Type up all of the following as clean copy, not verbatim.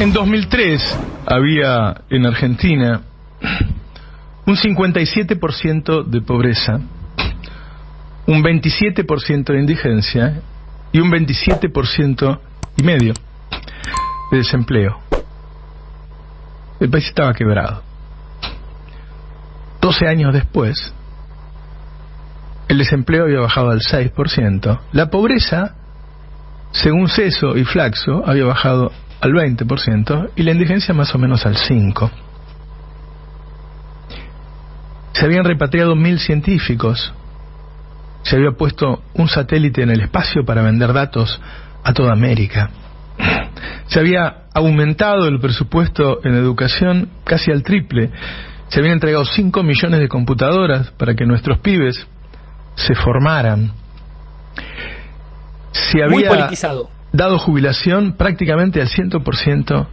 En 2003 había en Argentina un 57% de pobreza, un 27% de indigencia y un 27,5% de desempleo. El país estaba quebrado. 12 años después, el desempleo había bajado al 6%. La pobreza, según Ceso y Flaxo, había bajado al 20% y la indigencia más o menos al 5%. Se habían repatriado 1.000 científicos. Se había puesto un satélite en el espacio para vender datos a toda América. Se había aumentado el presupuesto en educación casi al triple. Se habían entregado 5 millones de computadoras para que nuestros pibes se formaran. Se había muy politizado. Dado jubilación prácticamente al 100%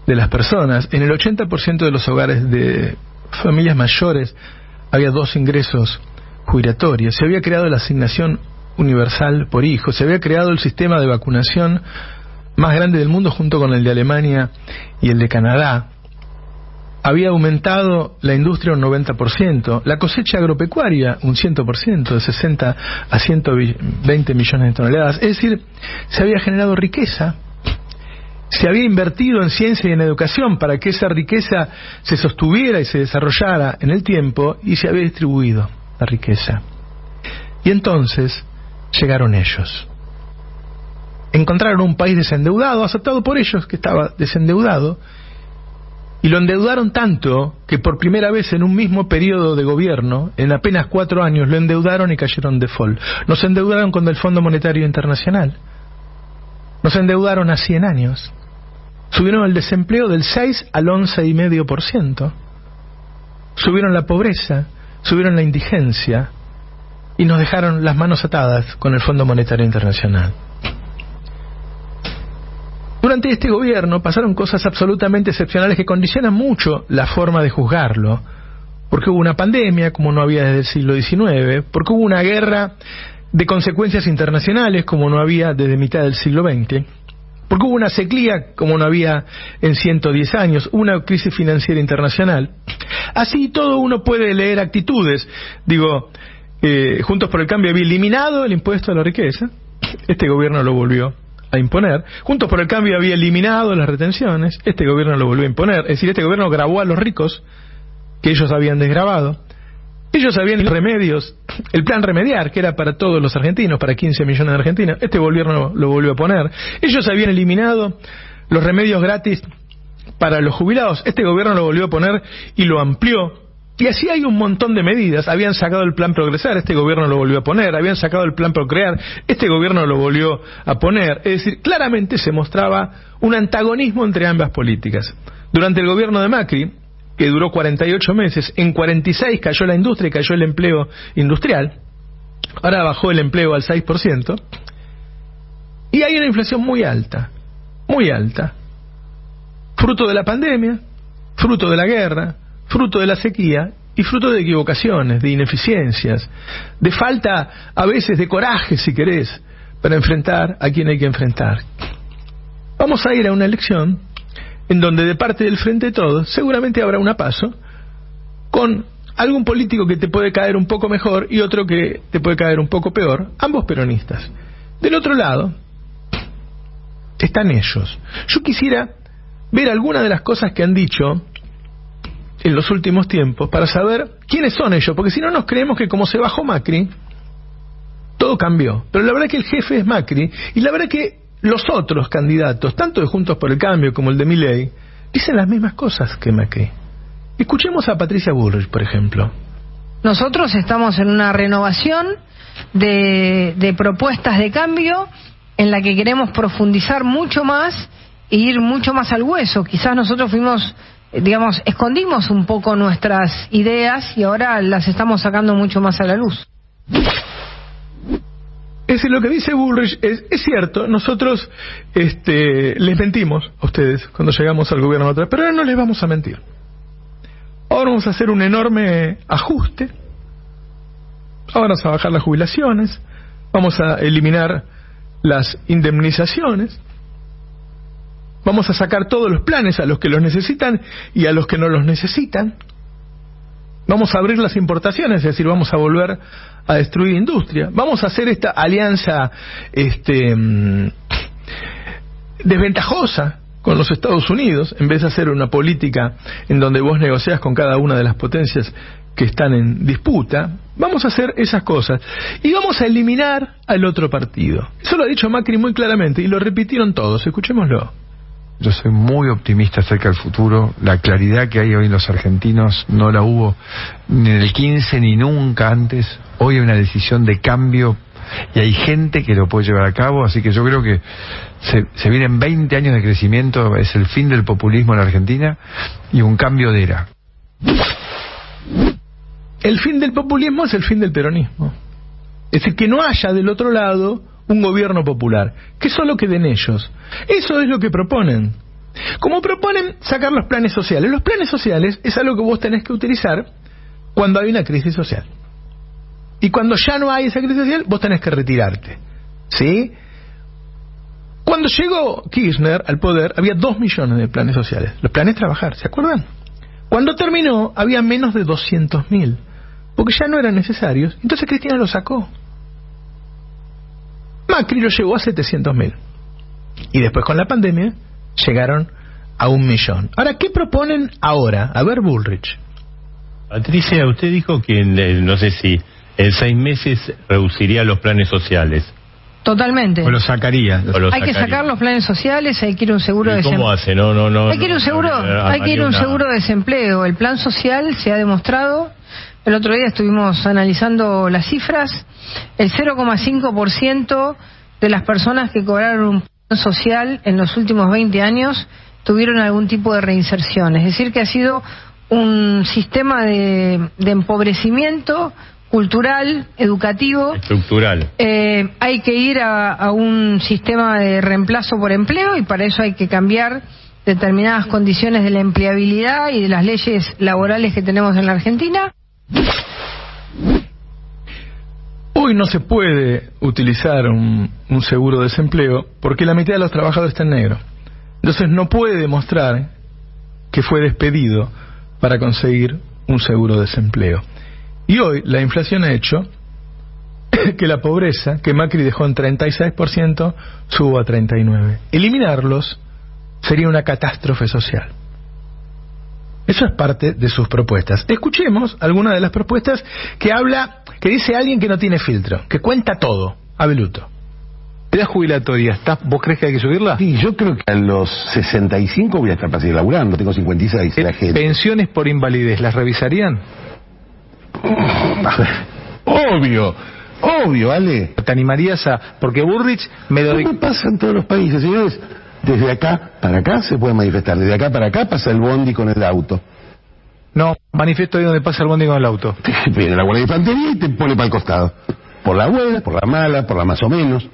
de las personas. En el 80% de los hogares de familias mayores había 2 ingresos jubilatorios. Se había creado la asignación universal por hijo. Se había creado el sistema de vacunación más grande del mundo junto con el de Alemania y el de Canadá. Había aumentado la industria un 90%, la cosecha agropecuaria un 100%, de 60 a 120 millones de toneladas. Es decir, se había generado riqueza, se había invertido en ciencia y en educación para que esa riqueza se sostuviera y se desarrollara en el tiempo, y se había distribuido la riqueza. Y entonces llegaron ellos. Encontraron un país desendeudado, aceptado por ellos, que estaba desendeudado, y lo endeudaron tanto que por primera vez en un mismo periodo de gobierno, en apenas 4 años, lo endeudaron y cayeron default. Nos endeudaron con el Fondo Monetario Internacional. Nos endeudaron a 100 años. Subieron el desempleo del 6 al 11,5%. Subieron la pobreza, subieron la indigencia y nos dejaron las manos atadas con el Fondo Monetario Internacional. Durante este gobierno pasaron cosas absolutamente excepcionales que condicionan mucho la forma de juzgarlo, porque hubo una pandemia como no había desde el siglo XIX, porque hubo una guerra de consecuencias internacionales como no había desde mitad del siglo XX, porque hubo una sequía como no había en 110 años, una crisis financiera internacional. Así todo uno puede leer actitudes. Juntos por el Cambio había eliminado el impuesto a la riqueza, este gobierno lo volvió a imponer. Juntos por el Cambio había eliminado las retenciones, este gobierno lo volvió a imponer. Es decir, este gobierno gravó a los ricos que ellos habían desgravado. Ellos habían remedios, el plan Remediar, que era para todos los argentinos, para 15 millones de argentinos, este gobierno lo volvió a poner. Ellos habían eliminado los remedios gratis para los jubilados, este gobierno lo volvió a poner y lo amplió. Y así hay un montón de medidas. Habían sacado el plan Progresar, este gobierno lo volvió a poner. Habían sacado el plan Procrear, este gobierno lo volvió a poner. Es decir, claramente se mostraba un antagonismo entre ambas políticas. Durante el gobierno de Macri, que duró 48 meses, en 46 cayó la industria y cayó el empleo industrial. Ahora bajó el empleo al 6%. Y hay una inflación muy alta, fruto de la pandemia, fruto de la guerra, fruto de la sequía y fruto de equivocaciones, de ineficiencias, de falta a veces de coraje, si querés, para enfrentar a quien hay que enfrentar. Vamos a ir a una elección en donde de parte del Frente de Todos seguramente habrá una PASO con algún político que te puede caer un poco mejor y otro que te puede caer un poco peor, ambos peronistas. Del otro lado están ellos. Yo quisiera ver algunas de las cosas que han dicho en los últimos tiempos para saber quiénes son ellos, porque si no nos creemos que como se bajó Macri todo cambió, pero la verdad es que el jefe es Macri y la verdad es que los otros candidatos, tanto de Juntos por el Cambio como el de Milei, dicen las mismas cosas que Macri. Escuchemos a Patricia Bullrich, por ejemplo. Nosotros estamos en una renovación de propuestas de cambio en la que queremos profundizar mucho más e ir mucho más al hueso. Quizás nosotros escondimos un poco nuestras ideas y ahora las estamos sacando mucho más a la luz. Es decir, lo que dice Bullrich es cierto. Nosotros les mentimos a ustedes cuando llegamos al gobierno otra vez, pero ahora no les vamos a mentir. Ahora vamos a hacer un enorme ajuste. Ahora vamos a bajar las jubilaciones, vamos a eliminar las indemnizaciones, Vamos a sacar todos los planes a los que los necesitan y a los que no los necesitan. Vamos a abrir las importaciones, es decir, vamos a volver a destruir industria. Vamos a hacer esta alianza desventajosa con los Estados Unidos, en vez de hacer una política en donde vos negociás con cada una de las potencias que están en disputa. Vamos a hacer esas cosas y vamos a eliminar al otro partido. Eso lo ha dicho Macri muy claramente y lo repitieron todos. Escuchémoslo. Yo soy muy optimista acerca del futuro. La claridad que hay hoy en los argentinos no la hubo ni en el 15 ni nunca antes. Hoy hay una decisión de cambio y hay gente que lo puede llevar a cabo, así que yo creo que se vienen 20 años de crecimiento, es el fin del populismo en la Argentina y un cambio de era. El fin del populismo es el fin del peronismo. Es decir, que no haya del otro lado un gobierno popular, que solo queden ellos. Eso es lo que proponen. Como proponen sacar los planes sociales. Los planes sociales es algo que vos tenés que utilizar cuando hay una crisis social. Y cuando ya no hay esa crisis social, vos tenés que retirarte. ¿Sí? Cuando llegó Kirchner al poder, había 2 millones de planes sociales. Los planes trabajar, ¿se acuerdan? Cuando terminó, había menos de 200.000. Porque ya no eran necesarios. Entonces Cristina los sacó. Macri lo llevó a 700.000. Y después con la pandemia llegaron a 1 millón. Ahora, ¿qué proponen ahora? A ver, Bullrich. Patricia, usted dijo que no sé si en 6 meses reduciría los planes sociales. Totalmente. O lo sacaría. Hay que sacar los planes sociales, hay que ir a un seguro de desempleo. ¿Cómo hace? No. Hay que ir a un seguro de desempleo. El plan social se ha demostrado. El otro día estuvimos analizando las cifras. El 0,5% de las personas que cobraron un plan social en los últimos 20 años tuvieron algún tipo de reinserción. Es decir, que ha sido un sistema de empobrecimiento cultural, educativo, estructural. Hay que ir a un sistema de reemplazo por empleo y para eso hay que cambiar determinadas condiciones de la empleabilidad y de las leyes laborales que tenemos en la Argentina. Hoy no se puede utilizar un seguro de desempleo porque la mitad de los trabajadores está en negro. Entonces no puede demostrar que fue despedido para conseguir un seguro de desempleo. Y hoy la inflación ha hecho que la pobreza, que Macri dejó en 36%, suba a 39%. Eliminarlos sería una catástrofe social. Eso es parte de sus propuestas. Escuchemos alguna de las propuestas que dice alguien que no tiene filtro, que cuenta todo. Abeluto. ¿La jubilatoria vos crees que hay que subirla? Sí, yo creo que a los 65 voy a estar para seguir laburando, tengo 56. La gente. ¿Pensiones por invalidez las revisarían? Obvio, Ale. ¿Te animarías a...? Porque Bullrich ¿Cómo pasa en todos los países, señores? Desde acá para acá se puede manifestar, desde acá para acá pasa el bondi con el auto. No, manifiesto ahí donde pasa el bondi con el auto. Viene la guardia de infantería y te pone para el costado. Por la buena, por la mala, por la más o menos.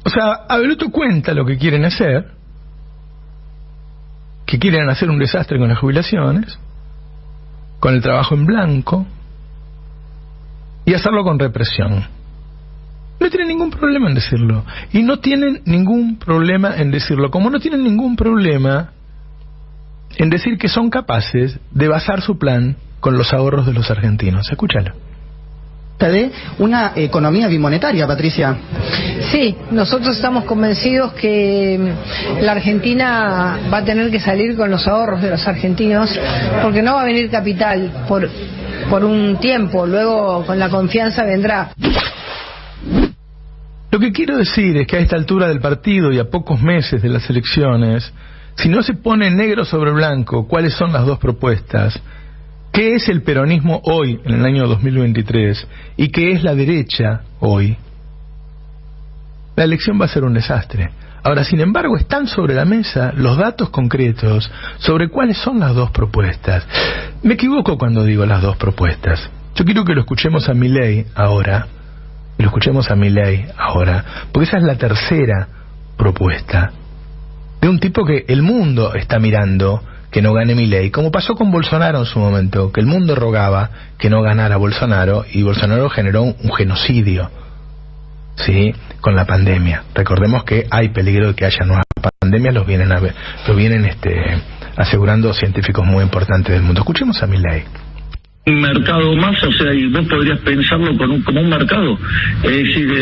O sea, Abeluto cuenta lo que quieren hacer, que quieren hacer un desastre con las jubilaciones, con el trabajo en blanco, y hacerlo con represión. No tienen ningún problema en decirlo. Y no tienen ningún problema en decirlo. Como no tienen ningún problema en decir que son capaces de basar su plan con los ahorros de los argentinos. Escúchalo. De una economía bimonetaria, Patricia. Sí, nosotros estamos convencidos que la Argentina va a tener que salir con los ahorros de los argentinos, porque no va a venir capital por un tiempo, luego con la confianza vendrá. Lo que quiero decir es que a esta altura del partido y a pocos meses de las elecciones, si no se pone negro sobre blanco cuáles son las dos propuestas, qué es el peronismo hoy, en el año 2023, y qué es la derecha hoy, la elección va a ser un desastre. Ahora, sin embargo, están sobre la mesa los datos concretos sobre cuáles son las dos propuestas. Me equivoco cuando digo las dos propuestas. Yo quiero que lo escuchemos a Milei ahora. Y lo escuchemos a Milei ahora, porque esa es la tercera propuesta de un tipo que el mundo está mirando que no gane Milei, como pasó con Bolsonaro en su momento, que el mundo rogaba que no ganara Bolsonaro y Bolsonaro generó un genocidio. ¿sí?, con la pandemia. Recordemos que hay peligro de que haya nuevas pandemias, lo vienen asegurando científicos muy importantes del mundo. Escuchemos a Milei. Un mercado más, o sea, y vos podrías pensarlo como un mercado. Es decir,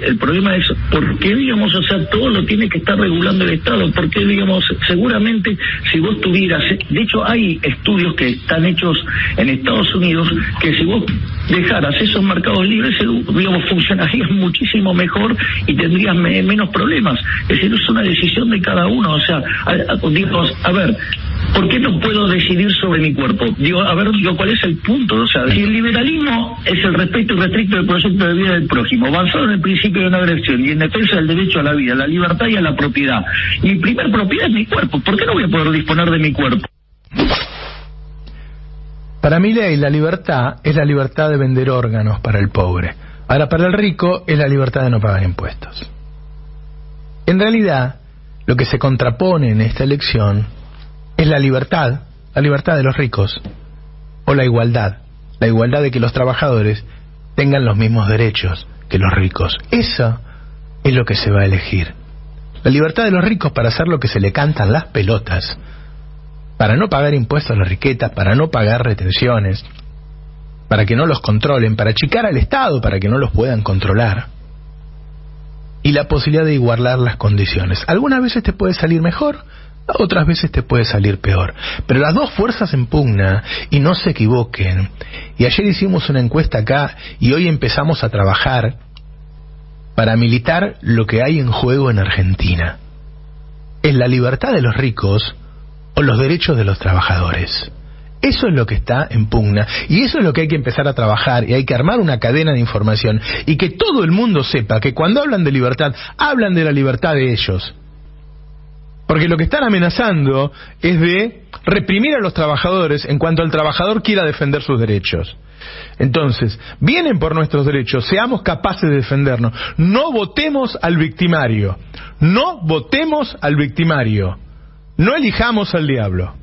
el problema es por qué, digamos, o sea, todo lo tiene que estar regulando el Estado. Porque, digamos, seguramente si vos tuvieras, de hecho hay estudios que están hechos en Estados Unidos, que si vos dejaras esos mercados libres, digamos, funcionarías muchísimo mejor y tendrías menos problemas. Es decir, es una decisión de cada uno. O sea, digamos, a ver, ¿por qué no puedo decidir sobre mi cuerpo? ¿Cuál es el punto? O sea, si el liberalismo es el respeto irrestricto del proyecto de vida del prójimo, basado en el principio de no agresión y en defensa del derecho a la vida, a la libertad y a la propiedad. Mi primer propiedad es mi cuerpo. ¿Por qué no voy a poder disponer de mi cuerpo? Para Milei, la libertad es la libertad de vender órganos para el pobre. Ahora, para el rico es la libertad de no pagar impuestos. En realidad, lo que se contrapone en esta elección es la libertad de los ricos, o la igualdad de que los trabajadores tengan los mismos derechos que los ricos. Eso es lo que se va a elegir. La libertad de los ricos para hacer lo que se le cantan las pelotas, para no pagar impuestos a las riquezas, para no pagar retenciones, para que no los controlen, para achicar al Estado, para que no los puedan controlar. Y la posibilidad de igualar las condiciones. Algunas veces te puede salir mejor, otras veces te puede salir peor. Pero las dos fuerzas en pugna, y no se equivoquen. Y ayer hicimos una encuesta acá, y hoy empezamos a trabajar para militar lo que hay en juego en Argentina. ¿Es la libertad de los ricos o los derechos de los trabajadores? Eso es lo que está en pugna, y eso es lo que hay que empezar a trabajar, y hay que armar una cadena de información, y que todo el mundo sepa que cuando hablan de libertad, hablan de la libertad de ellos. Porque lo que están amenazando es de reprimir a los trabajadores en cuanto el trabajador quiera defender sus derechos. Entonces, vienen por nuestros derechos, seamos capaces de defendernos. No votemos al victimario. No votemos al victimario. No elijamos al diablo.